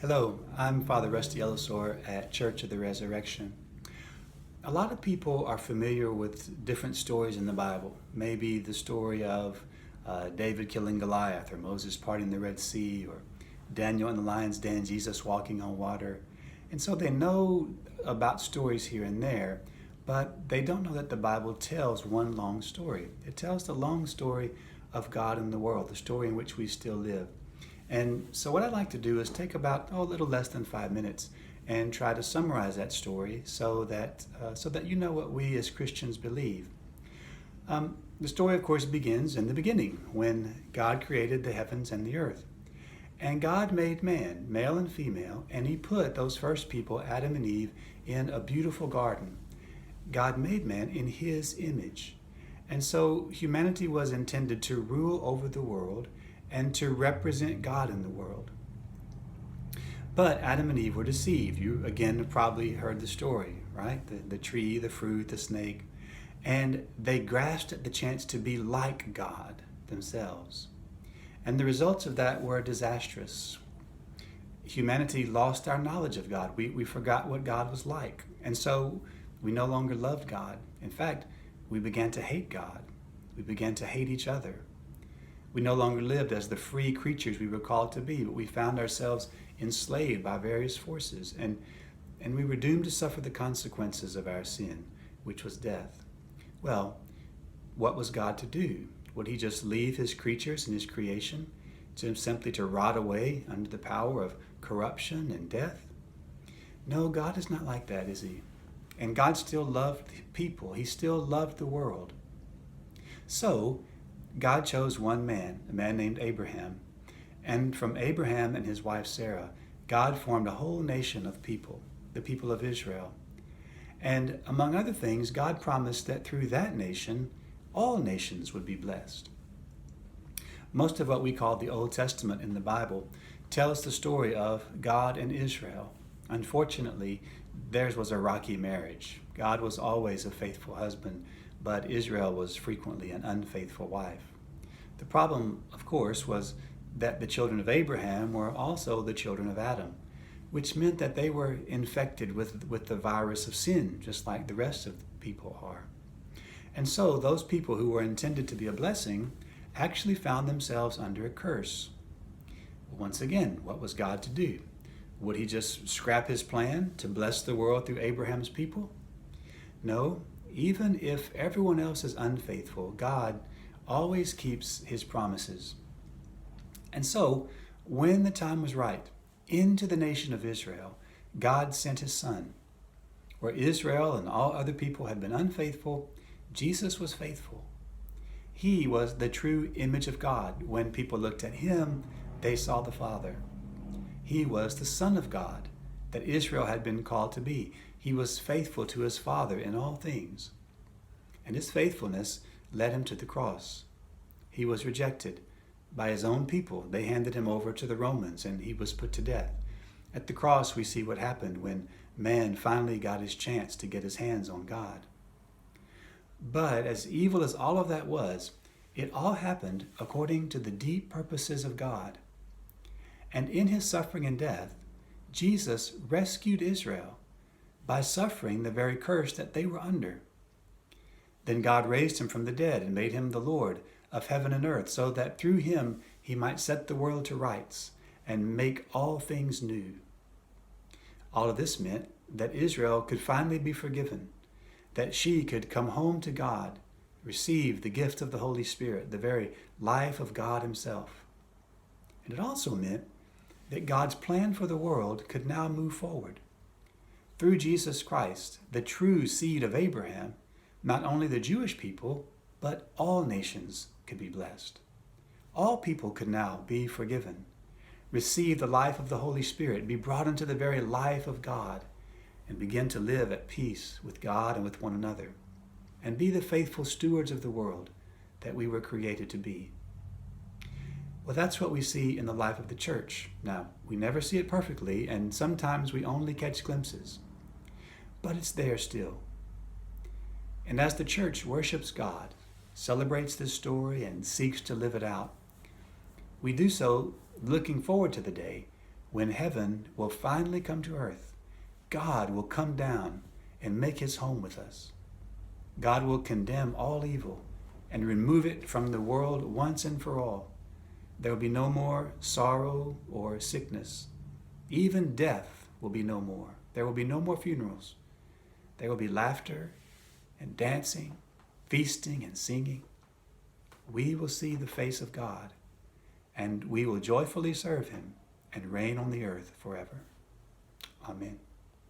Hello, I'm Father Rusty Ellisor at Church of the Resurrection. A lot of people are familiar with different stories in the Bible. Maybe the story of David killing Goliath, or Moses parting the Red Sea, or Daniel in the lion's den, Jesus walking on water. And so they know about stories here and there, but they don't know that the Bible tells one long story. It tells the long story of God and the world, the story in which we still live. And so what I'd like to do is take about a little less than 5 minutes and try to summarize that story so that you know what we as Christians believe. The story, of course, begins in the beginning when God created the heavens and the earth. And God made man, male and female, and he put those first people, Adam and Eve, in a beautiful garden. God made man in his image. And so humanity was intended to rule over the world and to represent God in the world. But Adam and Eve were deceived. You, again, have probably heard the story, right? The tree, the fruit, the snake. And they grasped at the chance to be like God themselves. And the results of that were disastrous. Humanity lost our knowledge of God. We forgot what God was like. And so we no longer loved God. In fact, we began to hate God. We began to hate each other. We no longer lived as the free creatures we were called to be, but we found ourselves enslaved by various forces, and we were doomed to suffer the consequences of our sin, which was death. Well, what was God to do? Would he just leave his creatures and his creation simply to rot away under the power of corruption and death? No, God is not like that, is he? And God still loved people. He still loved the world. So, God chose one man, a man named Abraham, and from Abraham and his wife Sarah, God formed a whole nation of people, the people of Israel. And among other things, God promised that through that nation, all nations would be blessed. Most of what we call the Old Testament in the Bible tells the story of God and Israel. Unfortunately, theirs was a rocky marriage. God was always a faithful husband, but Israel was frequently an unfaithful wife. The problem, of course, was that the children of Abraham were also the children of Adam, which meant that they were infected with the virus of sin, just like the rest of the people are. And so those people who were intended to be a blessing actually found themselves under a curse. Once again, what was God to do? Would he just scrap his plan to bless the world through Abraham's people? No. Even if everyone else is unfaithful, God always keeps his promises. And so, when the time was right, into the nation of Israel, God sent his son. Where Israel and all other people had been unfaithful, Jesus was faithful. He was the true image of God. When people looked at him, they saw the Father. He was the Son of God that Israel had been called to be. He was faithful to his Father in all things. And his faithfulness led him to the cross. He was rejected by his own people. They handed him over to the Romans, and he was put to death. At the cross, we see what happened when man finally got his chance to get his hands on God. But as evil as all of that was, it all happened according to the deep purposes of God. And in his suffering and death, Jesus rescued Israel by suffering the very curse that they were under. Then God raised him from the dead and made him the Lord of heaven and earth, so that through him he might set the world to rights and make all things new. All of this meant that Israel could finally be forgiven, that she could come home to God, receive the gift of the Holy Spirit, the very life of God himself. And it also meant that God's plan for the world could now move forward. Through Jesus Christ, the true seed of Abraham, not only the Jewish people, but all nations could be blessed. All people could now be forgiven, receive the life of the Holy Spirit, be brought into the very life of God, and begin to live at peace with God and with one another, and be the faithful stewards of the world that we were created to be. Well, that's what we see in the life of the church. Now, we never see it perfectly, and sometimes we only catch glimpses. But it's there still. And as the church worships God, celebrates this story, and seeks to live it out, we do so looking forward to the day when heaven will finally come to earth, God will come down and make his home with us. God will condemn all evil and remove it from the world once and for all. There will be no more sorrow or sickness. Even death will be no more. There will be no more funerals. There will be laughter and dancing, feasting and singing. We will see the face of God, and we will joyfully serve him and reign on the earth forever. Amen.